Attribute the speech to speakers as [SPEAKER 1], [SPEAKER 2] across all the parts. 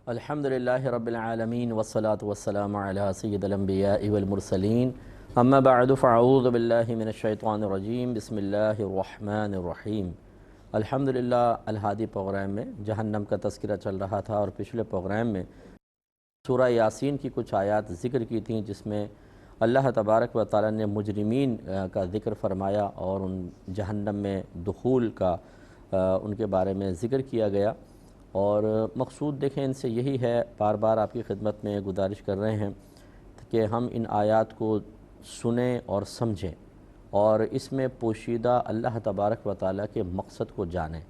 [SPEAKER 1] الحمدللہ رب العالمین والصلاة والسلام علی سید الانبیاء والمرسلین اما بعد فاعوذ باللہ من الشیطان الرجیم بسم اللہ الرحمن الرحیم۔ الحمدللہ الہادی پروگرام میں جہنم کا تذکرہ چل رہا تھا اور پچھلے پروگرام میں سورہ یاسین کی کچھ آیات ذکر کی تھیں جس میں اللہ تبارک و تعالی نے مجرمین کا ذکر فرمایا اور ان جہنم میں دخول کا ان کے بارے میں ذکر کیا گیا۔ اور مقصود دیکھیں ان سے یہی ہے، بار بار آپ کی خدمت میں گزارش کر رہے ہیں کہ ہم ان آیات کو سنیں اور سمجھیں اور اس میں پوشیدہ اللہ تبارک و تعالیٰ کے مقصد کو جانیں۔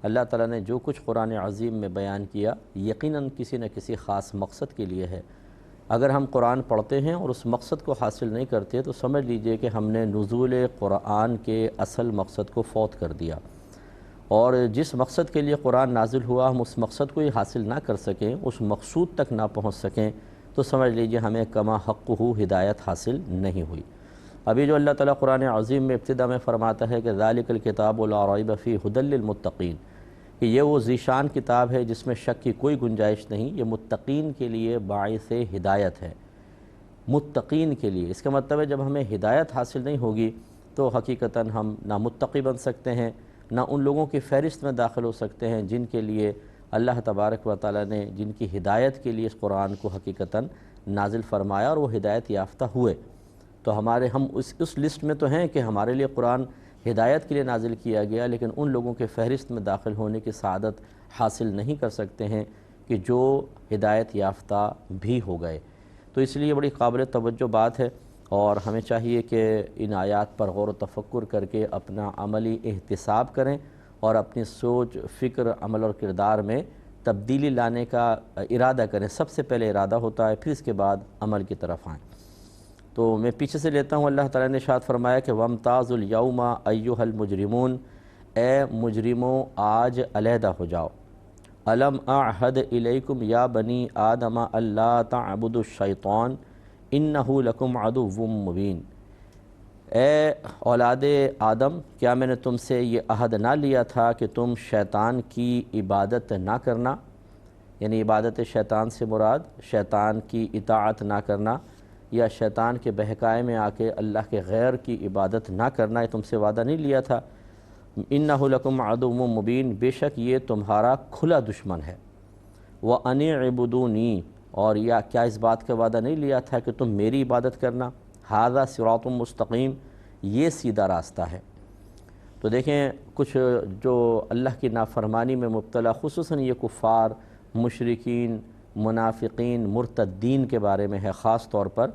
[SPEAKER 1] اللہ تعالیٰ نے جو کچھ قرآن عظیم میں بیان کیا یقیناً کسی نہ کسی خاص مقصد کے لیے ہے۔ اگر ہم قرآن پڑھتے ہیں اور اس مقصد کو حاصل نہیں کرتے تو سمجھ لیجئے کہ ہم نے نزول قرآن کے اصل مقصد کو فوت کر دیا، اور جس مقصد کے لیے قرآن نازل ہوا ہم اس مقصد کو ہی حاصل نہ کر سکیں، اس مقصود تک نہ پہنچ سکیں، تو سمجھ لیجئے ہمیں کما حقہ ہدایت حاصل نہیں ہوئی۔ ابھی جو اللہ تعالیٰ قرآن عظیم میں ابتدا میں فرماتا ہے کہ ذالک الکتاب لا ریب فیہ ھدی للمتقین، کہ یہ وہ ذیشان کتاب ہے جس میں شک کی کوئی گنجائش نہیں، یہ متقین کے لیے باعث ہدایت ہے۔ متقین کے لیے، اس کا مطلب ہے جب ہمیں ہدایت حاصل نہیں ہوگی تو حقیقتاً ہم نہ متقی بن سکتے ہیں، نہ ان لوگوں کی فہرست میں داخل ہو سکتے ہیں جن کے لیے اللہ تبارک و تعالیٰ نے جن کی ہدایت کے لیے اس قرآن کو حقیقتاً نازل فرمایا اور وہ ہدایت یافتہ ہوئے۔ تو ہم اس لسٹ میں تو ہیں کہ ہمارے لیے قرآن ہدایت کے لیے نازل کیا گیا، لیکن ان لوگوں کے فہرست میں داخل ہونے کی سعادت حاصل نہیں کر سکتے ہیں کہ جو ہدایت یافتہ بھی ہو گئے۔ تو اس لیے بڑی قابل توجہ بات ہے اور ہمیں چاہیے کہ ان آیات پر غور و تفکر کر کے اپنا عملی احتساب کریں اور اپنی سوچ، فکر، عمل اور کردار میں تبدیلی لانے کا ارادہ کریں۔ سب سے پہلے ارادہ ہوتا ہے، پھر اس کے بعد عمل کی طرف آئیں۔ تو میں پیچھے سے لیتا ہوں، اللہ تعالیٰ نے ارشاد فرمایا کہ وَامْتَازُوا الْيَوْمَ أَيُّهَا الْمُجْرِمُونَ، اے مجرموں آج علیحدہ ہو جاؤ۔ أَلَمْ أَعْهَدْ إِلَيْكُمْ يَا بَنِي آدَمَ أَلَّا تَعْبُدُوا الشَّيْطَانَ إِنَّهُ لَكُمْ عَدُوٌّ مُّبِينٌ۔ اے اولاد آدم، کیا میں نے تم سے یہ عہد نہ لیا تھا کہ تم شیطان کی عبادت نہ کرنا، یعنی عبادت شیطان سے مراد شیطان کی اطاعت نہ کرنا یا شیطان کے بہکائے میں آ کے اللہ کے غیر کی عبادت نہ کرنا، یہ تم سے وعدہ نہیں لیا تھا۔ اِنَّهُ لَكُمْ عَدُوٌّ مُّبِينٌ، بے شک یہ تمہارا کھلا دشمن ہے۔ وَأَنِ اعْبُدُونِی، اور یا کیا اس بات کا وعدہ نہیں لیا تھا کہ تم میری عبادت کرنا۔ ھذا صراط مستقیم، یہ سیدھا راستہ ہے۔ تو دیکھیں کچھ جو اللہ کی نافرمانی میں مبتلا، خصوصاً یہ کفار، مشرکین، منافقین، مرتدین کے بارے میں ہے خاص طور پر۔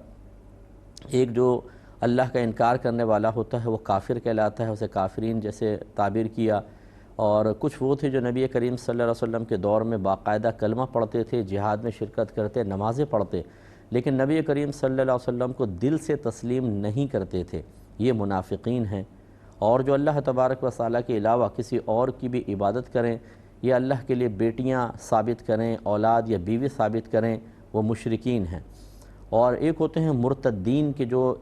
[SPEAKER 1] ایک جو اللہ کا انکار کرنے والا ہوتا ہے وہ کافر کہلاتا ہے، اسے کافرین جیسے تعبیر کیا۔ اور کچھ وہ تھے جو نبی کریم صلی اللہ علیہ وسلم کے دور میں باقاعدہ کلمہ پڑھتے تھے، جہاد میں شرکت کرتے، نمازیں پڑھتے، لیکن نبی کریم صلی اللہ علیہ وسلم کو دل سے تسلیم نہیں کرتے تھے، یہ منافقین ہیں۔ اور جو اللہ تبارک و تعالیٰ کے علاوہ کسی اور کی بھی عبادت کریں یا اللہ کے لیے بیٹیاں ثابت کریں، اولاد یا بیوی ثابت کریں، وہ مشرکین ہیں۔ اور ایک ہوتے ہیں مرتدین کے جو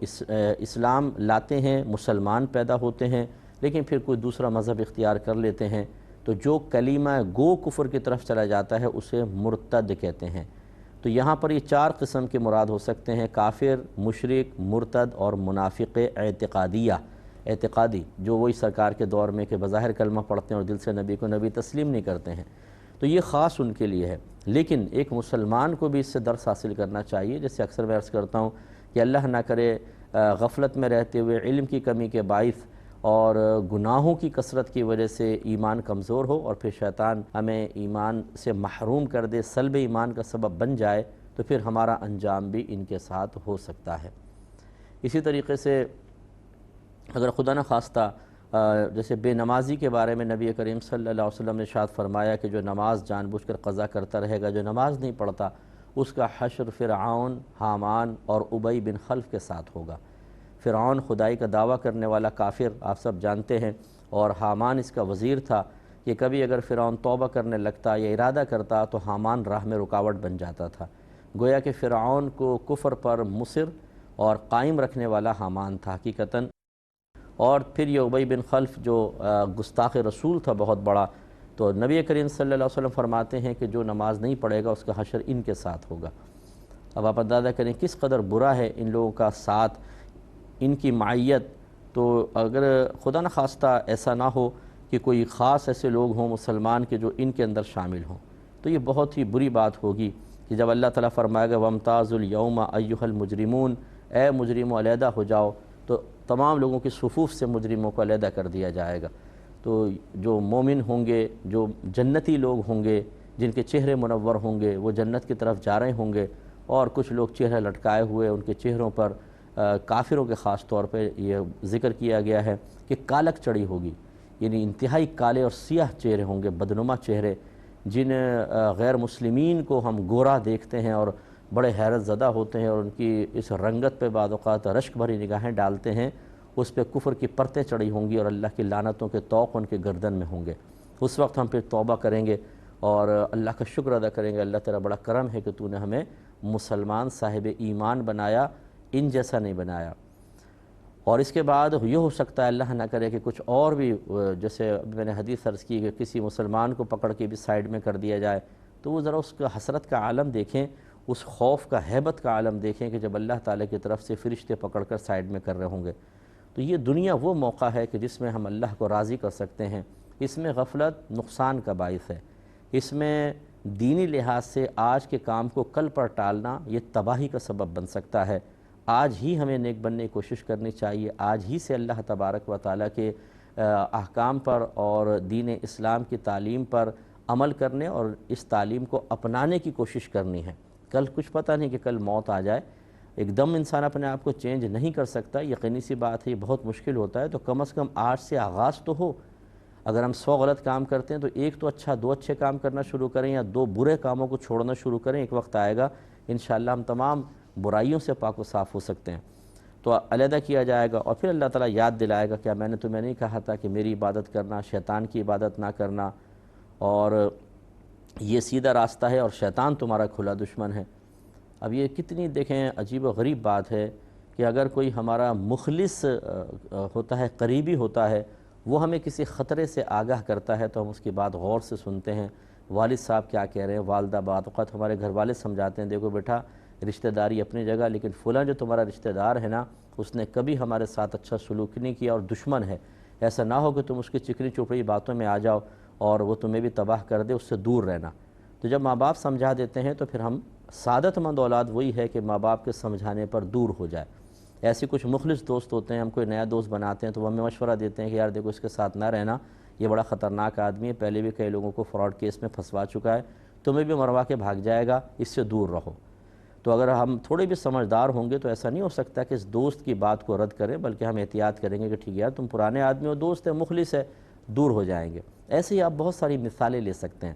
[SPEAKER 1] اسلام لاتے ہیں، مسلمان پیدا ہوتے ہیں لیکن پھر کوئی دوسرا مذہب اختیار کر لیتے ہیں، تو جو کلمہ گو کفر کی طرف چلا جاتا ہے اسے مرتد کہتے ہیں۔ تو یہاں پر یہ چار قسم کے مراد ہو سکتے ہیں، کافر، مشرک، مرتد اور منافق اعتقادی، جو وہی سرکار کے دور میں کہ بظاہر کلمہ پڑھتے ہیں اور دل سے نبی کو نبی تسلیم نہیں کرتے ہیں۔ تو یہ خاص ان کے لیے ہے، لیکن ایک مسلمان کو بھی اس سے درس حاصل کرنا چاہیے۔ جیسے اکثر میں عرض کرتا ہوں کہ اللہ نہ کرے غفلت میں رہتے ہوئے، علم کی کمی کے باعث اور گناہوں کی کثرت کی وجہ سے ایمان کمزور ہو اور پھر شیطان ہمیں ایمان سے محروم کر دے، سلب ایمان کا سبب بن جائے، تو پھر ہمارا انجام بھی ان کے ساتھ ہو سکتا ہے۔ اسی طریقے سے اگر خدا نخواستہ جیسے بے نمازی کے بارے میں نبی کریم صلی اللہ علیہ وسلم نے ارشاد فرمایا کہ جو نماز جان بوجھ کر قضا کرتا رہے گا، جو نماز نہیں پڑھتا، اس کا حشر فرعون، حامان اور ابی بن خلف کے ساتھ ہوگا۔ فرعون خدائی کا دعویٰ کرنے والا کافر آپ سب جانتے ہیں، اور حامان اس کا وزیر تھا کہ کبھی اگر فرعون توبہ کرنے لگتا یا ارادہ کرتا تو حامان راہ میں رکاوٹ بن جاتا تھا۔ گویا کہ فرعون کو کفر پر مصر اور قائم رکھنے والا حامان تھا حقیقتاً۔ اور پھر یہ ابی بن خلف جو گستاخ رسول تھا بہت بڑا، تو نبی کریم صلی اللہ علیہ وسلم فرماتے ہیں کہ جو نماز نہیں پڑھے گا اس کا حشر ان کے ساتھ ہوگا۔ اب آپ اندازہ کریں کس قدر برا ہے ان لوگوں کا ساتھ، ان کی معیت۔ تو اگر خدا نخواستہ ایسا نہ ہو کہ کوئی خاص ایسے لوگ ہوں مسلمان کے جو ان کے اندر شامل ہوں، تو یہ بہت ہی بری بات ہوگی کہ جب اللہ تعالیٰ فرمائے گا وَامْتَازُوا الْيَوْمَ أَيُّهَا الْمُجْرِمُونَ، اے مجرموں علیحدہ ہو جاؤ، تو تمام لوگوں کی صفوف سے مجرموں کو علیحدہ کر دیا جائے گا۔ تو جو مومن ہوں گے، جو جنتی لوگ ہوں گے، جن کے چہرے منور ہوں گے، وہ جنت کی طرف جا رہے ہوں گے، اور کچھ لوگ چہرہ لٹکائے ہوئے، ان کے چہروں پر کافروں کے خاص طور پہ یہ ذکر کیا گیا ہے کہ کالک چڑھی ہوگی، یعنی انتہائی کالے اور سیاہ چہرے ہوں گے، بدنما چہرے، جن غیر مسلمین کو ہم گورا دیکھتے ہیں اور بڑے حیرت زدہ ہوتے ہیں، اور ان کی اس رنگت پہ بعض اوقات رشک بھری نگاہیں ڈالتے ہیں، اس پہ کفر کی پرتیں چڑھی ہوں گی اور اللہ کی لعنتوں کے طوق ان کے گردن میں ہوں گے۔ اس وقت ہم پھر توبہ کریں گے اور اللہ کا شکر ادا کریں گے، اللہ تیرا بڑا کرم ہے کہ تو نے ہمیں مسلمان صاحب ایمان بنایا، ان جیسا نہیں بنایا۔ اور اس کے بعد یہ ہو سکتا ہے اللہ نہ کرے کہ کچھ اور بھی، جیسے ابھی میں نے حدیث عرض کی کہ کسی مسلمان کو پکڑ کے بھی سائیڈ میں کر دیا جائے، تو وہ ذرا اس کا حسرت کا عالم دیکھیں، اس خوف کا ہیبت کا عالم دیکھیں کہ جب اللہ تعالیٰ کی طرف سے فرشتے پکڑ کر سائیڈ میں کر رہے ہوں گے۔ تو یہ دنیا وہ موقع ہے کہ جس میں ہم اللہ کو راضی کر سکتے ہیں۔ اس میں غفلت نقصان کا باعث ہے، اس میں دینی لحاظ سے آج کے کام کو کل پر ٹالنا یہ تباہی کا سبب بن سکتا ہے۔ آج ہی ہمیں نیک بننے کی کوشش کرنی چاہیے، آج ہی سے اللہ تبارک و تعالیٰ کے احکام پر اور دین اسلام کی تعلیم پر عمل کرنے اور اس تعلیم کو اپنانے کی کوشش کرنی ہے۔ کل کچھ پتہ نہیں کہ کل موت آ جائے، ایک دم انسان اپنے آپ کو چینج نہیں کر سکتا، یقینی سی بات ہے، یہ بہت مشکل ہوتا ہے، تو کم از کم آج سے آغاز تو ہو۔ اگر ہم 100 غلط کام کرتے ہیں تو ایک تو اچھا، 2 اچھے کام کرنا شروع کریں، یا 2 برے کاموں کو چھوڑنا شروع کریں، ایک وقت آئے گا انشاءاللہ ہم تمام برائیوں سے پاک و صاف ہو سکتے ہیں۔ تو علیحدہ کیا جائے گا، اور پھر اللہ تعالیٰ یاد دلائے گا کہ میں نے تمہیں نہیں کہا تھا کہ میری عبادت کرنا، شیطان کی عبادت نہ کرنا، اور یہ سیدھا راستہ ہے اور شیطان تمہارا کھلا دشمن ہے۔ اب یہ کتنی دیکھیں عجیب و غریب بات ہے کہ اگر کوئی ہمارا مخلص ہوتا ہے، قریبی ہوتا ہے، وہ ہمیں کسی خطرے سے آگاہ کرتا ہے تو ہم اس کی بات غور سے سنتے ہیں۔ والد صاحب کیا کہہ رہے ہیں، والدہ، بعض اوقات ہمارے گھر والے سمجھاتے ہیں، دیکھو بیٹا رشتہ داری اپنی جگہ، لیکن فلاں جو تمہارا رشتہ دار ہے نا، اس نے کبھی ہمارے ساتھ اچھا سلوک نہیں کیا اور دشمن ہے، ایسا نہ ہو کہ تم اس کی چکنی چپڑی باتوں میں آ جاؤ اور وہ تمہیں بھی تباہ کر دے، اس سے دور رہنا۔ تو جب ماں باپ سمجھا دیتے ہیں تو پھر ہم سعادت مند اولاد وہی ہے کہ ماں باپ کے سمجھانے پر دور ہو جائے۔ ایسے کچھ مخلص دوست ہوتے ہیں، ہم کوئی نیا دوست بناتے ہیں تو وہ ہمیں مشورہ دیتے ہیں کہ یار دیکھو اس کے ساتھ نہ رہنا، یہ بڑا خطرناک آدمی ہے، پہلے بھی کئی لوگوں کو فراڈ کیس میں پھنسوا چکا ہے، تمہیں بھی مروا کے بھاگ جائے گا، اس سے دور رہو۔ تو اگر ہم تھوڑے بھی سمجھدار ہوں گے تو ایسا نہیں ہو سکتا کہ اس دوست کی بات کو رد کریں، بلکہ ہم احتیاط کریں گے کہ ٹھیک ہے یار تم پرانے آدمی ہو، دوست ہے، مخلص ہے، دور ہو جائیں گے۔ ایسے ہی آپ بہت ساری مثالیں لے سکتے ہیں۔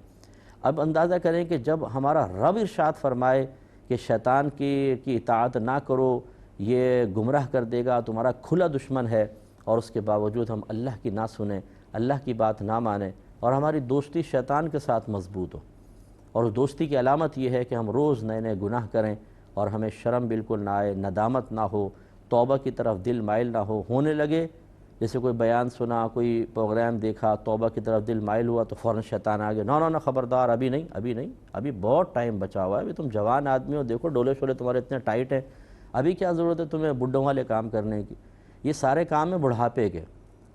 [SPEAKER 1] اب اندازہ کریں کہ جب ہمارا رب ارشاد فرمائے کہ شیطان کی اطاعت نہ کرو، یہ گمراہ کر دے گا، تمہارا کھلا دشمن ہے، اور اس کے باوجود ہم اللہ کی نہ سنیں، اللہ کی بات نہ مانیں، اور ہماری دوستی شیطان کے ساتھ مضبوط ہو، اور اس دوستی کی علامت یہ ہے کہ ہم روز نئے نئے گناہ کریں اور ہمیں شرم بالکل نہ آئے، ندامت نہ ہو، توبہ کی طرف دل مائل نہ ہونے لگے، جیسے کوئی بیان سنا، کوئی پروگرام دیکھا، توبہ کی طرف دل مائل ہوا تو فوراً شیطان آ گیا، نہ خبردار، ابھی نہیں، ابھی بہت ٹائم بچا ہوا ہے، ابھی تم جوان آدمی ہو، دیکھو ڈولے شولے تمہارے اتنے ٹائٹ ہیں، ابھی کیا ضرورت ہے تمہیں بڈھوں والے کام کرنے کی۔ یہ سارے کام ہیں بڑھاپے کے،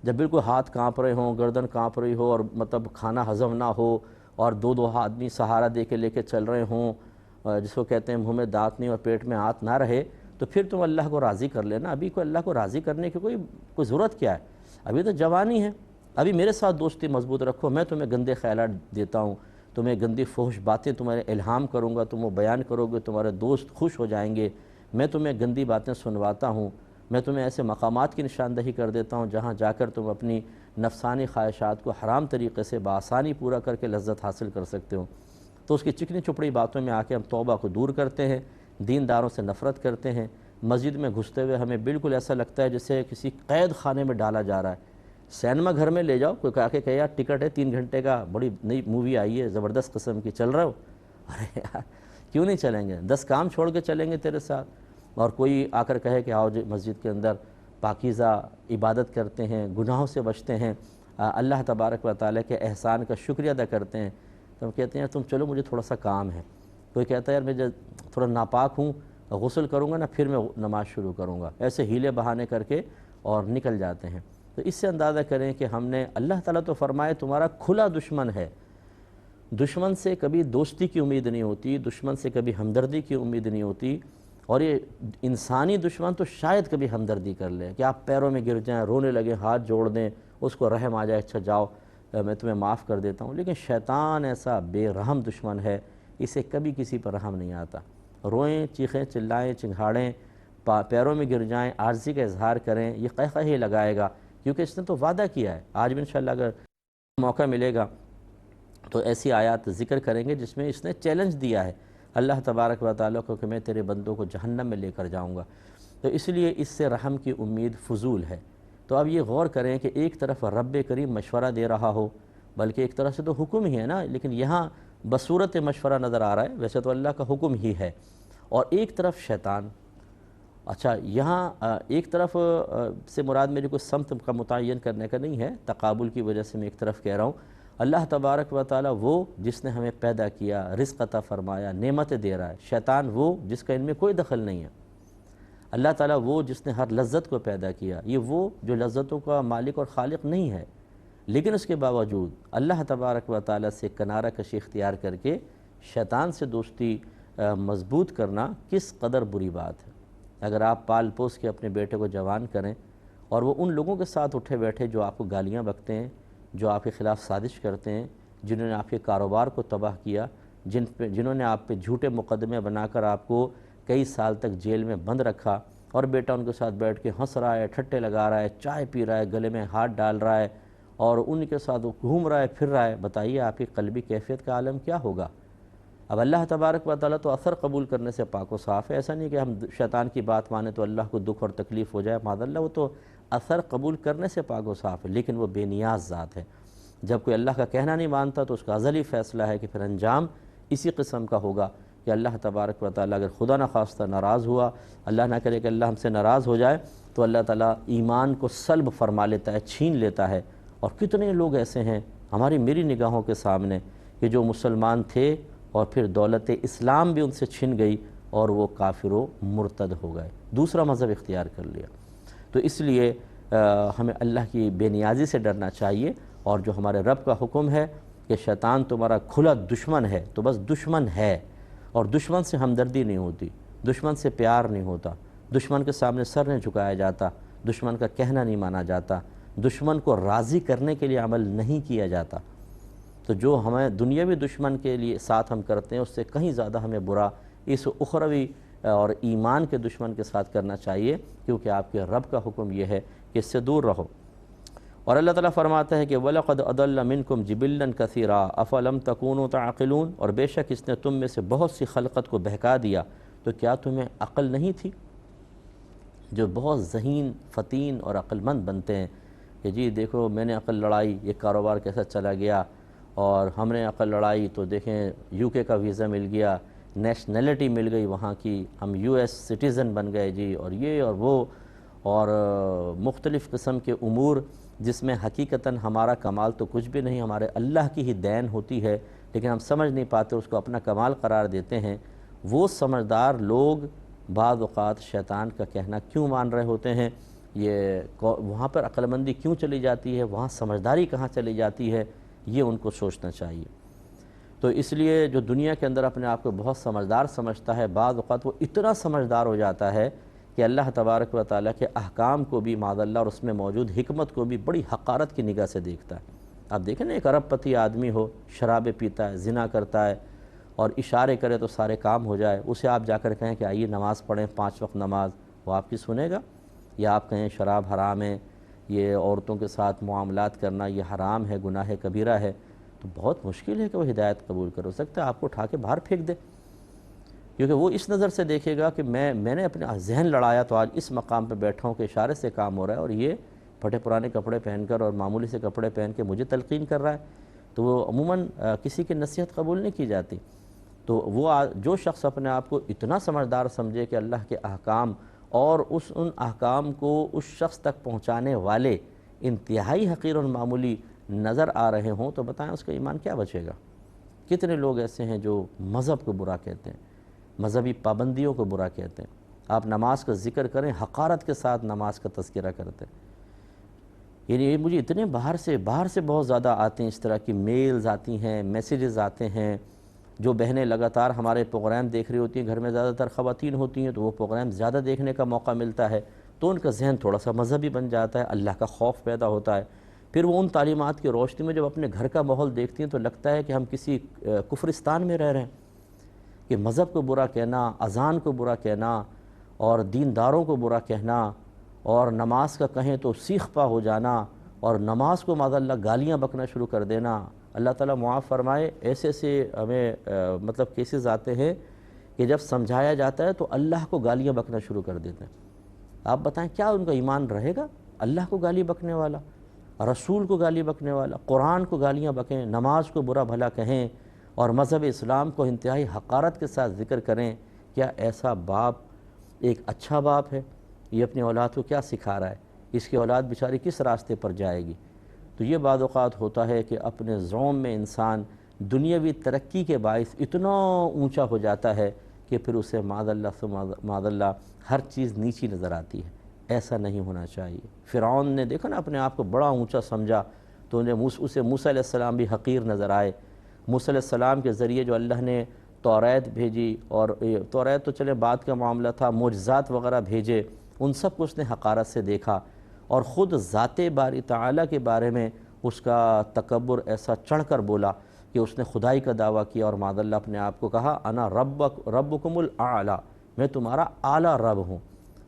[SPEAKER 1] جب بالکل ہاتھ کانپ رہے ہوں، گردن کانپ رہی ہو، اور مطلب کھانا ہضم نہ ہو، اور دو آدمی سہارا دے کے لے کے چل رہے ہوں، جس کو کہتے ہیں منہ میں دانت نہیں اور پیٹ میں ہاتھ نہ رہے، تو پھر تم اللہ کو راضی کر لینا۔ ابھی کوئی اللہ کو راضی کرنے کی کوئی ضرورت کیا ہے، ابھی تو جوانی ہے، ابھی میرے ساتھ دوستی مضبوط رکھو، میں تمہیں گندے خیالات دیتا ہوں، تمہیں گندی فحش باتیں تمہارے الہام کروں گا، تم وہ بیان کرو گے، تمہارے دوست خوش ہو جائیں گے، میں تمہیں گندی باتیں سنواتا ہوں، میں تمہیں ایسے مقامات کی نشاندہی کر دیتا ہوں جہاں جا کر تم اپنی نفسانی خواہشات کو حرام طریقے سے بآسانی پورا کر کے لذت حاصل کر سکتے ہو۔ تو اس کی چکنی چپڑی باتوں میں آ کے ہم توبہ کو دور کرتے ہیں، دینداروں سے نفرت کرتے ہیں، مسجد میں گھستے ہوئے ہمیں بالکل ایسا لگتا ہے جیسے کسی قید خانے میں ڈالا جا رہا ہے۔ سینما گھر میں لے جاؤ، کوئی کہا کہ یار ٹکٹ ہے 3 گھنٹے کا، بڑی نئی مووی آئی ہے زبردست قسم کی، چل رہے ہو؟ ارے یار کیوں نہیں چلیں گے، 10 کام چھوڑ کے چلیں گے تیرے ساتھ۔ اور کوئی آ کر کہے کہ آؤ جی مسجد کے اندر پاکیزہ عبادت کرتے ہیں، گناہوں سے بچتے ہیں، اللہ تبارک و تعالیٰ کے احسان کا شکریہ ادا کرتے ہیں تو ہم کہتے ہیں تم چلو مجھے تھوڑا سا کام ہے. کوئی کہتا ہے یار میں تھوڑا ناپاک ہوں, غسل کروں گا نا پھر میں نماز شروع کروں گا, ایسے ہیلے بہانے کر کے اور نکل جاتے ہیں. تو اس سے اندازہ کریں کہ ہم نے, اللہ تعالیٰ تو فرمائے تمہارا کھلا دشمن ہے, دشمن سے کبھی دوستی کی امید نہیں ہوتی, دشمن سے کبھی ہمدردی کی امید نہیں ہوتی, اور یہ انسانی دشمن تو شاید کبھی ہمدردی کر لے کہ آپ پیروں میں گر جائیں, رونے لگیں, ہاتھ جوڑ دیں, اس کو رحم آ جائے, اچھا جاؤ میں تمہیں معاف کر دیتا ہوں. لیکن شیطان ایسا بے رحم دشمن ہے, اسے کبھی کسی پر رحم نہیں آتا. روئیں, چیخیں, چلائیں, چنگھاڑیں, پیروں میں گر جائیں, عاجزی کا اظہار کریں, یہ قہقہے لگائے گا کیونکہ اس نے تو وعدہ کیا ہے. آج بھی انشاءاللہ اگر موقع ملے گا تو ایسی آیات ذکر کریں گے جس میں اس نے چیلنج دیا ہے اللہ تبارک و تعالیٰ کو کہ میں تیرے بندوں کو جہنم میں لے کر جاؤں گا. تو اس لیے اس سے رحم کی امید فضول ہے. تو اب یہ غور کریں کہ ایک طرف رب کریم مشورہ دے رہا ہو, بلکہ ایک طرح سے تو حکم ہی ہے نا, لیکن یہاں بصورت مشورہ نظر آ رہا ہے, ویسے تو اللہ کا حکم ہی ہے, اور ایک طرف شیطان. اچھا یہاں ایک طرف سے مراد میری کوئی سمت کا متعین کرنے کا نہیں ہے, تقابل کی وجہ سے میں ایک طرف کہہ رہا ہوں. اللہ تبارک و تعالیٰ وہ جس نے ہمیں پیدا کیا, رزق عطا فرمایا, نعمتیں دے رہا ہے. شیطان وہ جس کا ان میں کوئی دخل نہیں ہے. اللہ تعالیٰ وہ جس نے ہر لذت کو پیدا کیا, یہ وہ جو لذتوں کا مالک اور خالق نہیں ہے, لیکن اس کے باوجود اللہ تبارک و تعالیٰ سے کنارہ کشی اختیار کر کے شیطان سے دوستی مضبوط کرنا کس قدر بری بات ہے. اگر آپ پال پوس کے اپنے بیٹے کو جوان کریں اور وہ ان لوگوں کے ساتھ اٹھے بیٹھے جو آپ کو گالیاں بکتے ہیں, جو آپ کے خلاف سازش کرتے ہیں, جنہوں نے آپ کے کاروبار کو تباہ کیا, جنہوں نے آپ پہ جھوٹے مقدمے بنا کر آپ کو کئی سال تک جیل میں بند رکھا, اور بیٹا ان کے ساتھ بیٹھ کے ہنس رہا ہے, ٹھٹے لگا رہا ہے, چائے پی رہا ہے, گلے میں ہاتھ ڈال رہا ہے, اور ان کے ساتھ وہ گھوم رہا ہے, پھر رہا ہے, بتائیے آپ کی قلبی کیفیت کا عالم کیا ہوگا. اب اللہ تبارک و تعالیٰ تو اثر قبول کرنے سے پاک و صاف ہے. ایسا نہیں کہ ہم شیطان کی بات مانیں تو اللہ کو دکھ اور تکلیف ہو جائے, معاذ اللہ, وہ تو اثر قبول کرنے سے پاک و صاف ہے, لیکن وہ بے نیاز ذات ہے. جب کوئی اللہ کا کہنا نہیں مانتا تو اس کا ازلی فیصلہ ہے کہ پھر انجام اسی قسم کا ہوگا کہ اللہ تبارک و تعالیٰ اگر خدا نخواستہ ناراض ہوا, اللہ نہ کرے کہ اللہ ہم سے ناراض ہو جائے, تو اللہ تعالیٰ ایمان کو سلب فرما لیتا ہے, چھین لیتا ہے. اور کتنے لوگ ایسے ہیں میری نگاہوں کے سامنے کہ جو مسلمان تھے اور پھر دولت اسلام بھی ان سے چھن گئی اور وہ کافر و مرتد ہو گئے, دوسرا مذہب اختیار کر لیا. تو اس لیے ہمیں اللہ کی بے نیازی سے ڈرنا چاہیے, اور جو ہمارے رب کا حکم ہے کہ شیطان تمہارا کھلا دشمن ہے, تو بس دشمن ہے, اور دشمن سے ہمدردی نہیں ہوتی, دشمن سے پیار نہیں ہوتا, دشمن کے سامنے سر نہیں جھکایا جاتا, دشمن کا کہنا نہیں مانا جاتا, دشمن کو راضی کرنے کے لیے عمل نہیں کیا جاتا. تو جو ہمیں دنیاوی دشمن کے لیے ساتھ ہم کرتے ہیں اس سے کہیں زیادہ ہمیں برا اس اخروی اور ایمان کے دشمن کے ساتھ کرنا چاہیے, کیونکہ آپ کے رب کا حکم یہ ہے کہ اس سے دور رہو. اور اللہ تعالیٰ فرماتا ہے کہ وَلَقَدْ أَضَلَّ مِنْكُمْ جِبِلًّا كَثِيرًا أَفَلَمْ تَكُونُوا تَعْقِلُونَ, اور بے شک اس نے تم میں سے بہت سی خلقت کو بہکا دیا, تو کیا تمہیں عقل نہیں تھی. جو بہت ذہین, فتین اور عقل مند بنتے ہیں کہ جی دیکھو میں نے عقل لڑائی, یہ کاروبار کیسا چلا گیا, اور ہم نے عقل لڑائی تو دیکھیں یو کے کا ویزا مل گیا, نیشنلٹی مل گئی وہاں کی, ہم یو ایس سٹیزن بن گئے جی, اور یہ اور وہ, اور مختلف قسم کے امور جس میں حقیقتاً ہمارا کمال تو کچھ بھی نہیں, ہمارے اللہ کی ہی دین ہوتی ہے, لیکن ہم سمجھ نہیں پاتے, اس کو اپنا کمال قرار دیتے ہیں. وہ سمجھدار لوگ بعض اوقات شیطان کا کہنا کیوں مان رہے ہوتے ہیں, یہ وہاں پر عقل مندی کیوں چلی جاتی ہے, وہاں سمجھداری کہاں چلی جاتی ہے, یہ ان کو سوچنا چاہیے. تو اس لیے جو دنیا کے اندر اپنے آپ کو بہت سمجھدار سمجھتا ہے, بعض اوقات وہ اتنا سمجھدار ہو جاتا ہے کہ اللہ تبارک و تعالیٰ کے احکام کو بھی معاذ اللہ اور اس میں موجود حکمت کو بھی بڑی حقارت کی نگاہ سے دیکھتا ہے. آپ دیکھیں نا, ایک ارب پتی آدمی ہو, شرابیں پیتا ہے, زنا کرتا ہے, اور اشارے کرے تو سارے کام ہو جائے, اسے آپ جا کر کہیں کہ آئیے نماز پڑھیں 5 وقت نماز, وہ آپ کی سنے گا؟ یا آپ کہیں شراب حرام ہے, یہ عورتوں کے ساتھ معاملات کرنا یہ حرام ہے, گناہ کبیرہ ہے, تو بہت مشکل ہے کہ وہ ہدایت قبول کر. ہو سکتا ہے آپ کو اٹھا کے باہر پھینک دے, کیونکہ وہ اس نظر سے دیکھے گا کہ میں نے اپنے ذہن لڑایا تو آج اس مقام پہ بیٹھا ہوں کہ اشارے سے کام ہو رہا ہے, اور یہ پھٹے پرانے کپڑے پہن کر اور معمولی سے کپڑے پہن کے مجھے تلقین کر رہا ہے. تو وہ عموماً کسی کی نصیحت قبول نہیں کی جاتی. تو وہ جو شخص اپنے آپ کو اتنا سمجھدار سمجھے کہ اللہ کے احکام اور ان احکام کو اس شخص تک پہنچانے والے انتہائی حقیر اور معمولی نظر آ رہے ہوں تو بتائیں اس کا ایمان کیا بچے گا؟ کتنے لوگ ایسے ہیں جو مذہب کو برا کہتے ہیں، مذہبی پابندیوں کو برا کہتے ہیں۔ آپ نماز کا ذکر کریں، حقارت کے ساتھ نماز کا تذکرہ کرتے ہیں۔ یعنی یہ مجھے اتنے باہر سے بہت زیادہ آتے ہیں، اس طرح کی میلز آتی ہیں، میسیجز آتے ہیں۔ جو بہنیں لگاتار ہمارے پروگرام دیکھ رہی ہوتی ہیں، گھر میں زیادہ تر خواتین ہوتی ہیں، تو وہ پروگرام زیادہ دیکھنے کا موقع ملتا ہے، تو ان کا ذہن تھوڑا سا مذہبی بن جاتا ہے، اللہ کا خوف پیدا ہوتا ہے۔ پھر وہ ان تعلیمات کی روشنی میں جب اپنے گھر کا ماحول دیکھتی ہیں تو لگتا ہے کہ ہم کسی کفرستان میں رہ رہے ہیں، کہ مذہب کو برا کہنا، اذان کو برا کہنا، اور دینداروں کو برا کہنا، اور نماز کا کہیں تو سیخ پا ہو جانا، اور نماز کو معاذ اللہ گالیاں بکنا شروع کر دینا۔ اللہ تعالیٰ معاف فرمائے، ایسے ہمیں مطلب کیسز آتے ہیں کہ جب سمجھایا جاتا ہے تو اللہ کو گالیاں بکنا شروع کر دیتے ہیں۔ آپ بتائیں کیا ان کا ایمان رہے گا؟ اللہ کو گالی بکنے والا، رسول کو گالی بکنے والا، قرآن کو گالیاں بکیں، نماز کو برا بھلا کہیں، اور مذہب اسلام کو انتہائی حقارت کے ساتھ ذکر کریں۔ کیا ایسا باپ ایک اچھا باپ ہے؟ یہ اپنی اولاد کو کیا سکھا رہا ہے؟ اس کی اولاد بیچاری کس راستے پر جائے گی؟ تو یہ بعض اوقات ہوتا ہے کہ اپنے زوم میں انسان دنیاوی ترقی کے باعث اتنا اونچا ہو جاتا ہے کہ پھر اسے معاذ اللہ ہر چیز نیچی نظر آتی ہے۔ ایسا نہیں ہونا چاہیے۔ فرعون نے دیکھا نا اپنے آپ کو بڑا اونچا سمجھا، تو اسے موسیٰ علیہ السلام بھی حقیر نظر آئے۔ موسیٰ علیہ السلام کے ذریعے جو اللہ نے توریت بھیجی، اور توریت تو چلے بعد کا معاملہ تھا، معجزات وغیرہ بھیجے، ان سب کو اس نے حقارت سے دیکھا، اور خود ذات باری تعالیٰ کے بارے میں اس کا تکبر ایسا چڑھ کر بولا کہ اس نے خدائی کا دعویٰ کیا، اور معاذ اللہ اپنے آپ کو کہا انا ربکم الاعلی، میں تمہارا اعلیٰ رب ہوں۔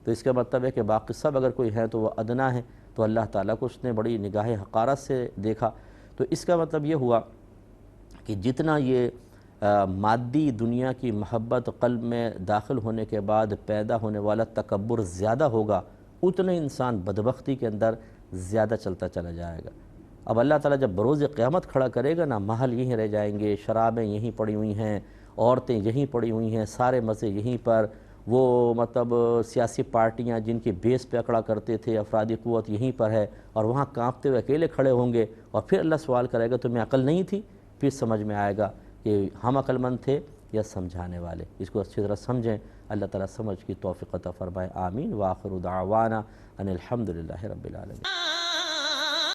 [SPEAKER 1] تو اس کا مطلب ہے کہ باقی سب اگر کوئی ہے تو وہ ادنا ہے، تو اللہ تعالیٰ کو اس نے بڑی نگاہ حقارت سے دیکھا۔ تو اس کا مطلب یہ ہوا کہ جتنا یہ مادی دنیا کی محبت قلب میں داخل ہونے کے بعد پیدا ہونے والا تکبر زیادہ ہوگا، اتنا انسان بدبختی کے اندر زیادہ چلتا چلا جائے گا۔ اب اللہ تعالیٰ جب بروز قیامت کھڑا کرے گا نا، محل یہیں رہ جائیں گے، شرابیں یہیں پڑی ہوئی ہیں، عورتیں یہیں پڑی ہوئی ہیں، سارے مزے یہیں پر، وہ مطلب سیاسی پارٹیاں جن کی بیس پہ اکڑا کرتے تھے، افرادی قوت یہیں پر ہے، اور وہاں کانپتے ہوئے اکیلے کھڑے ہوں گے، اور پھر اللہ سوال کرے گا تمہیں عقل نہیں تھی؟ پھر سمجھ میں آئے گا کہ ہم عقل مند تھے یا سمجھانے والے۔ اس کو اچھی طرح سمجھیں، اللہ تعالیٰ سمجھ کی توفیق عطا فرمائے، آمین۔ وآخر دعوانا ان الحمدللہ رب العالمین۔